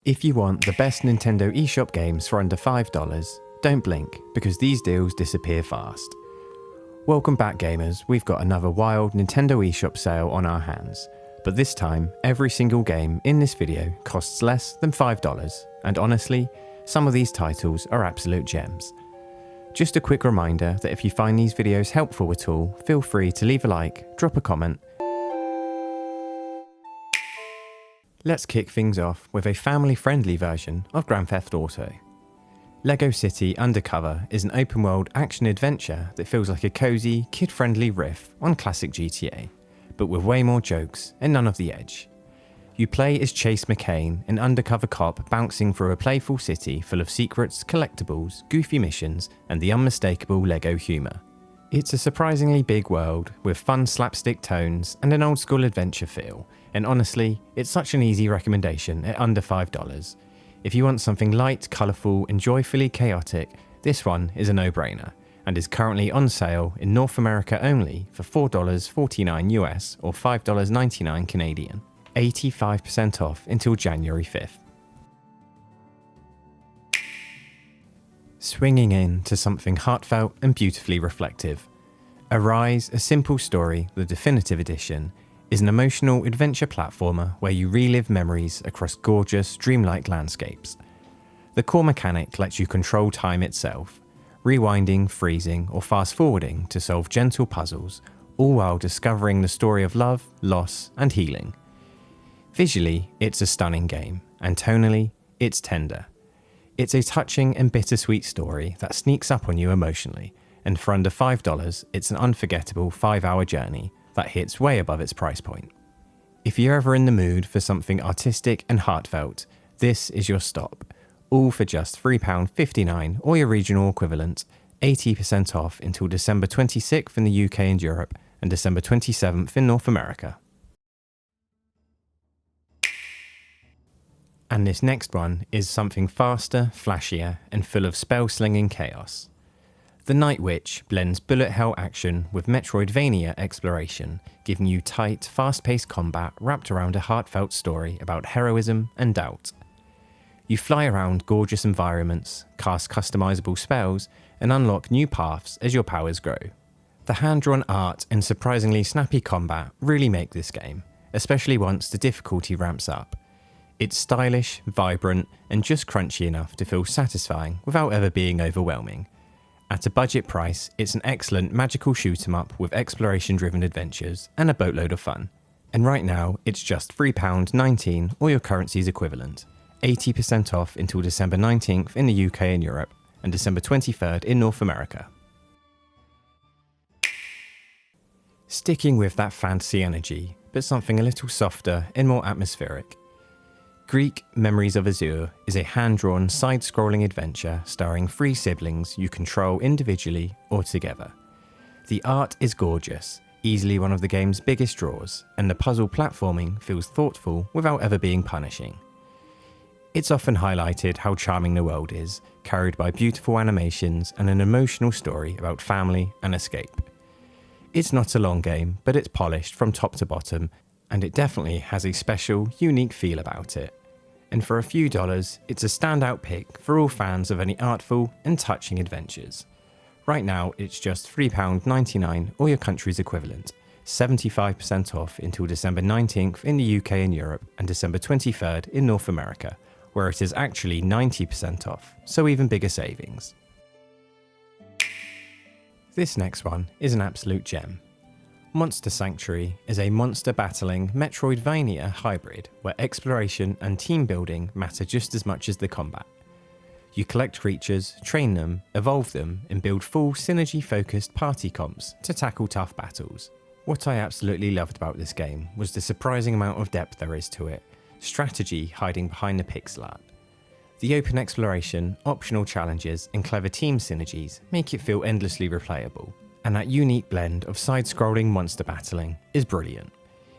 If you want the best Nintendo eShop games for under $5, don't blink, because these deals disappear fast. Welcome back gamers, we've got another wild Nintendo eShop sale on our hands, but this time every single game in this video costs less than $5, and honestly, some of these titles are absolute gems. Just a quick reminder that if you find these videos helpful at all, feel free to leave a like, drop a comment. Let's kick things off with a family-friendly version of Grand Theft Auto. LEGO City Undercover is an open-world action-adventure that feels like a cozy, kid-friendly riff on classic GTA, but with way more jokes and none of the edge. You play as Chase McCain, an undercover cop bouncing through a playful city full of secrets, collectibles, goofy missions, and the unmistakable LEGO humour. It's a surprisingly big world with fun slapstick tones and an old-school adventure feel, and honestly, it's such an easy recommendation at under $5. If you want something light, colourful, and joyfully chaotic, this one is a no-brainer, and is currently on sale in North America only for $4.49 US or $5.99 Canadian, 85% off until January 5th. Swinging in to something heartfelt and beautifully reflective. Arise, A Simple Story, the Definitive Edition, is an emotional adventure platformer where you relive memories across gorgeous, dreamlike landscapes. The core mechanic lets you control time itself, rewinding, freezing, or fast-forwarding to solve gentle puzzles, all while discovering the story of love, loss, and healing. Visually, it's a stunning game, and tonally, it's tender. It's a touching and bittersweet story that sneaks up on you emotionally, and for under $5, it's an unforgettable 5-hour journey that hits way above its price point. If you're ever in the mood for something artistic and heartfelt, this is your stop, all for just £3.59 or your regional equivalent, 80% off until December 26th in the UK and Europe, and December 27th in North America. And this next one is something faster, flashier, and full of spell-slinging chaos. The Night Witch blends bullet hell action with Metroidvania exploration, giving you tight, fast-paced combat wrapped around a heartfelt story about heroism and doubt. You fly around gorgeous environments, cast customizable spells, and unlock new paths as your powers grow. The hand-drawn art and surprisingly snappy combat really make this game, especially once the difficulty ramps up. It's stylish, vibrant, and just crunchy enough to feel satisfying without ever being overwhelming. At a budget price, it's an excellent magical shoot-'em-up with exploration-driven adventures and a boatload of fun. And right now, it's just £3.19 or your currency's equivalent, 80% off until December 19th in the UK and Europe, and December 23rd in North America. Sticking with that fantasy energy, but something a little softer and more atmospheric. Greek Memories of Azure is a hand-drawn, side-scrolling adventure starring 3 siblings you control individually or together. The art is gorgeous, easily one of the game's biggest draws, and the puzzle platforming feels thoughtful without ever being punishing. It's often highlighted how charming the world is, carried by beautiful animations and an emotional story about family and escape. It's not a long game, but it's polished from top to bottom, and it definitely has a special, unique feel about it. And for a few dollars, it's a standout pick for all fans of any artful and touching adventures. Right now, it's just £3.99 or your country's equivalent, 75% off until December 19th in the UK and Europe, and December 23rd in North America, where it is actually 90% off, so even bigger savings. This next one is an absolute gem. Monster Sanctuary is a monster-battling Metroidvania hybrid where exploration and team building matter just as much as the combat. You collect creatures, train them, evolve them, and build full synergy-focused party comps to tackle tough battles. What I absolutely loved about this game was the surprising amount of depth there is to it, strategy hiding behind the pixel art. The open exploration, optional challenges, and clever team synergies make it feel endlessly replayable. And that unique blend of side-scrolling monster battling is brilliant.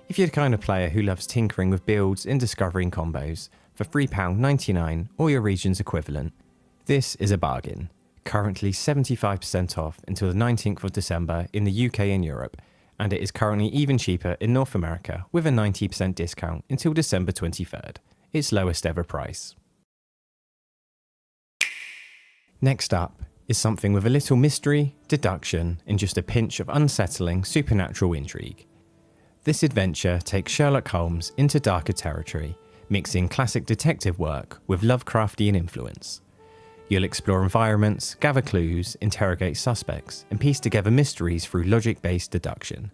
If you're the kind of player who loves tinkering with builds and discovering combos, for £3.99 or your region's equivalent, this is a bargain. Currently 75% off until the 19th of December in the UK and Europe, and it is currently even cheaper in North America with a 90% discount until December 23rd, its lowest ever price. Next up is something with a little mystery, deduction, and just a pinch of unsettling supernatural intrigue. This adventure takes Sherlock Holmes into darker territory, mixing classic detective work with Lovecraftian influence. You'll explore environments, gather clues, interrogate suspects, and piece together mysteries through logic-based deduction.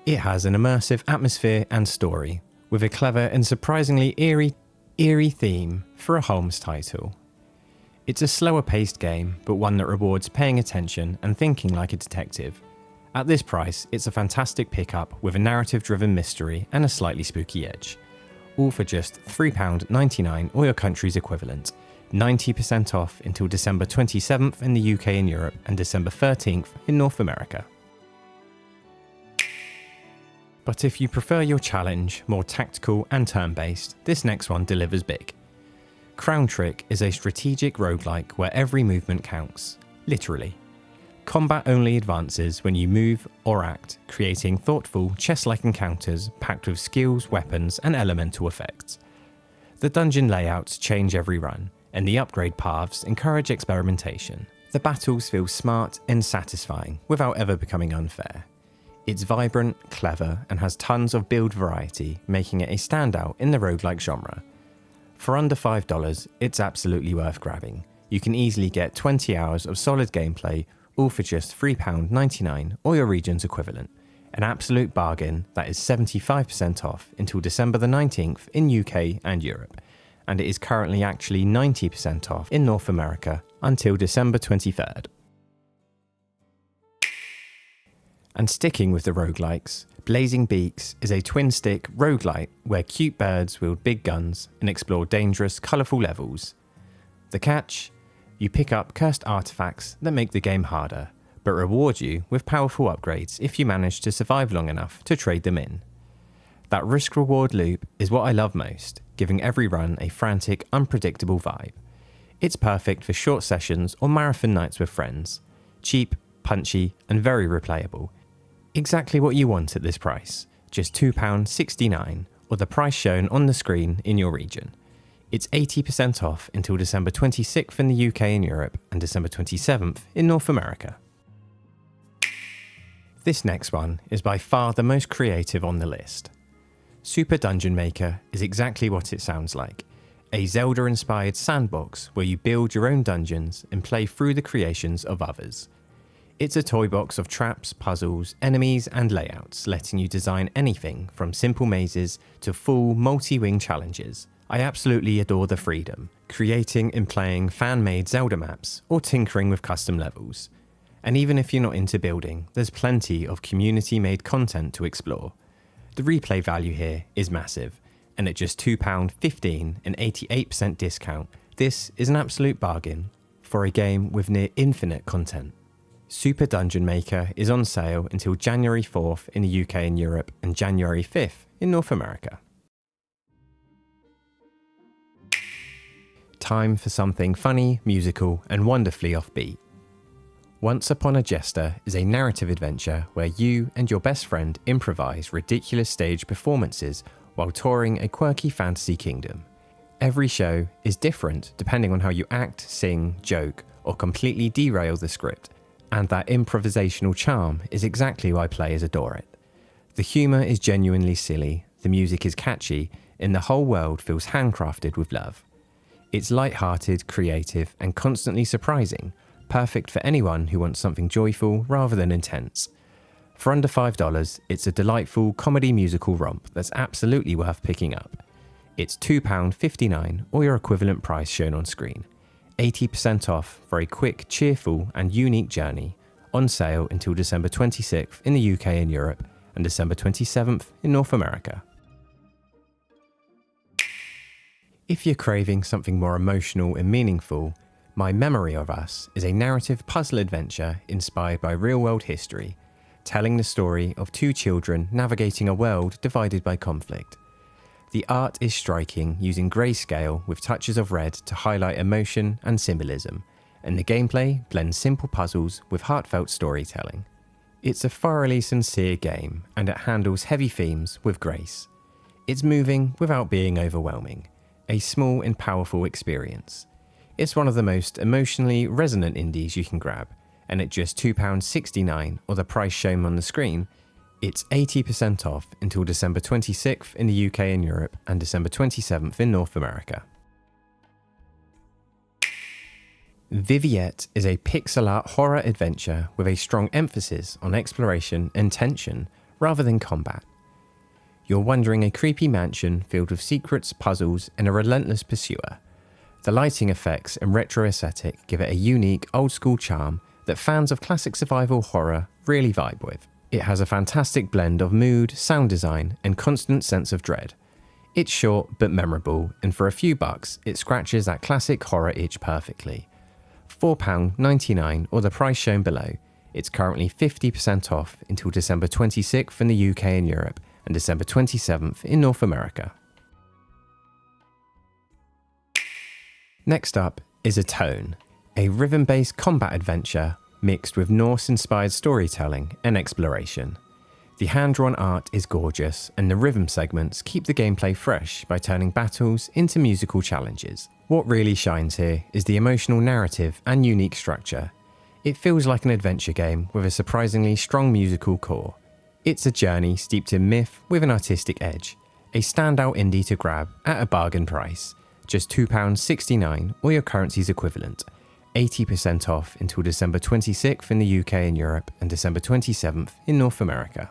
It has an immersive atmosphere and story, with a clever and surprisingly eerie theme for a Holmes title. It's a slower-paced game, but one that rewards paying attention and thinking like a detective. At this price, it's a fantastic pickup with a narrative-driven mystery and a slightly spooky edge. All for just £3.99 or your country's equivalent. 90% off until December 27th in the UK and Europe and December 13th in North America. But if you prefer your challenge more tactical and turn-based, this next one delivers big. Crown Trick is a strategic roguelike where every movement counts, literally. Combat only advances when you move or act, creating thoughtful, chess-like encounters packed with skills, weapons, and elemental effects. The dungeon layouts change every run, and the upgrade paths encourage experimentation. The battles feel smart and satisfying without ever becoming unfair. It's vibrant, clever, and has tons of build variety, making it a standout in the roguelike genre. For under $5, it's absolutely worth grabbing. You can easily get 20 hours of solid gameplay, all for just £3.99 or your region's equivalent. An absolute bargain that is 75% off until December the 19th in UK and Europe, and it is currently actually 90% off in North America until December 23rd. And sticking with the roguelikes, Blazing Beaks is a twin-stick roguelite where cute birds wield big guns and explore dangerous, colourful levels. The catch? You pick up cursed artifacts that make the game harder, but reward you with powerful upgrades if you manage to survive long enough to trade them in. That risk-reward loop is what I love most, giving every run a frantic, unpredictable vibe. It's perfect for short sessions or marathon nights with friends. Cheap, punchy, and very replayable. Exactly what you want at this price, just £2.69, or the price shown on the screen in your region. It's 80% off until December 26th in the UK and Europe and December 27th in North America. This next one is by far the most creative on the list. Super Dungeon Maker is exactly what it sounds like, a Zelda-inspired sandbox where you build your own dungeons and play through the creations of others. It's a toy box of traps, puzzles, enemies, and layouts, letting you design anything from simple mazes to full multi-wing challenges. I absolutely adore the freedom, creating and playing fan-made Zelda maps or tinkering with custom levels. And even if you're not into building, there's plenty of community-made content to explore. The replay value here is massive, and at just £2.15 and 88% discount, this is an absolute bargain for a game with near infinite content. Super Dungeon Maker is on sale until January 4th in the UK and Europe and January 5th in North America. Time for something funny, musical, and wonderfully offbeat. Once Upon a Jester is a narrative adventure where you and your best friend improvise ridiculous stage performances while touring a quirky fantasy kingdom. Every show is different depending on how you act, sing, joke, or completely derail the script, and that improvisational charm is exactly why players adore it. The humour is genuinely silly, the music is catchy, and the whole world feels handcrafted with love. It's light-hearted, creative, and constantly surprising, perfect for anyone who wants something joyful rather than intense. For under $5, it's a delightful comedy musical romp that's absolutely worth picking up. It's £2.59 or your equivalent price shown on screen. 80% off for a quick, cheerful, and unique journey, on sale until December 26th in the UK and Europe and December 27th in North America. If you're craving something more emotional and meaningful, My Memory of Us is a narrative puzzle adventure inspired by real-world history, telling the story of two children navigating a world divided by conflict. The art is striking, using grayscale with touches of red to highlight emotion and symbolism, and the gameplay blends simple puzzles with heartfelt storytelling. It's a thoroughly sincere game, and it handles heavy themes with grace. It's moving without being overwhelming, a small and powerful experience. It's one of the most emotionally resonant indies you can grab, and at just £2.69 or the price shown on the screen, it's 80% off until December 26th in the UK and Europe and December 27th in North America. Viviette is a pixel art horror adventure with a strong emphasis on exploration and tension rather than combat. You're wandering a creepy mansion filled with secrets, puzzles, and a relentless pursuer. The lighting effects and retro aesthetic give it a unique, old-school charm that fans of classic survival horror really vibe with. It has a fantastic blend of mood, sound design, and constant sense of dread. It's short but memorable, and for a few bucks, it scratches that classic horror itch perfectly. £4.99 or the price shown below. It's currently 50% off until December 26th in the UK and Europe and December 27th in North America. Next up is Atone, a rhythm-based combat adventure mixed with Norse-inspired storytelling and exploration. The hand-drawn art is gorgeous, and the rhythm segments keep the gameplay fresh by turning battles into musical challenges. What really shines here is the emotional narrative and unique structure. It feels like an adventure game with a surprisingly strong musical core. It's a journey steeped in myth with an artistic edge. A standout indie to grab at a bargain price, just £2.69 or your currency's equivalent. 80% off until December 26th in the UK and Europe and December 27th in North America.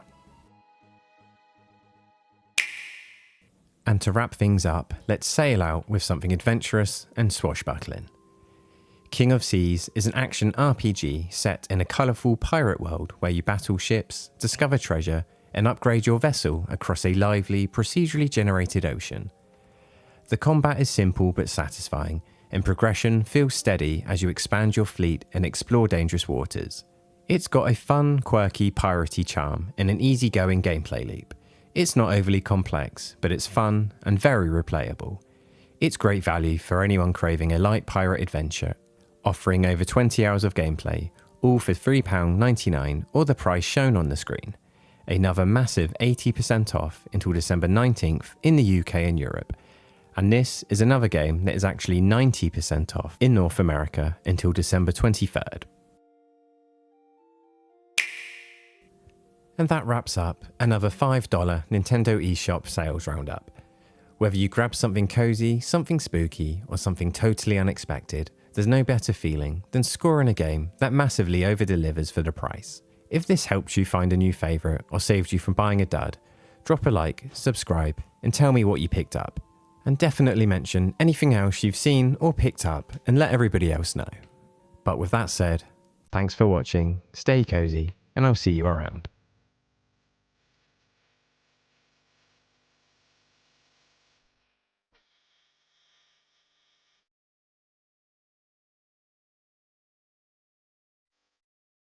And to wrap things up, let's sail out with something adventurous and swashbuckling. King of Seas is an action RPG set in a colourful pirate world where you battle ships, discover treasure, and upgrade your vessel across a lively, procedurally generated ocean. The combat is simple but satisfying, and progression feels steady as you expand your fleet and explore dangerous waters. It's got a fun, quirky, piratey charm and an easygoing gameplay loop. It's not overly complex, but it's fun and very replayable. It's great value for anyone craving a light pirate adventure, offering over 20 hours of gameplay, all for £3.99 or the price shown on the screen. Another massive 80% off until December 19th in the UK and Europe. And this is another game that is actually 90% off in North America until December 23rd. And that wraps up another $5 Nintendo eShop sales roundup. Whether you grab something cozy, something spooky, or something totally unexpected, there's no better feeling than scoring a game that massively over-delivers for the price. If this helped you find a new favourite or saved you from buying a dud, drop a like, subscribe, and tell me what you picked up. And definitely mention anything else you've seen or picked up and let everybody else know. But with that said, thanks for watching, stay cozy, and I'll see you around.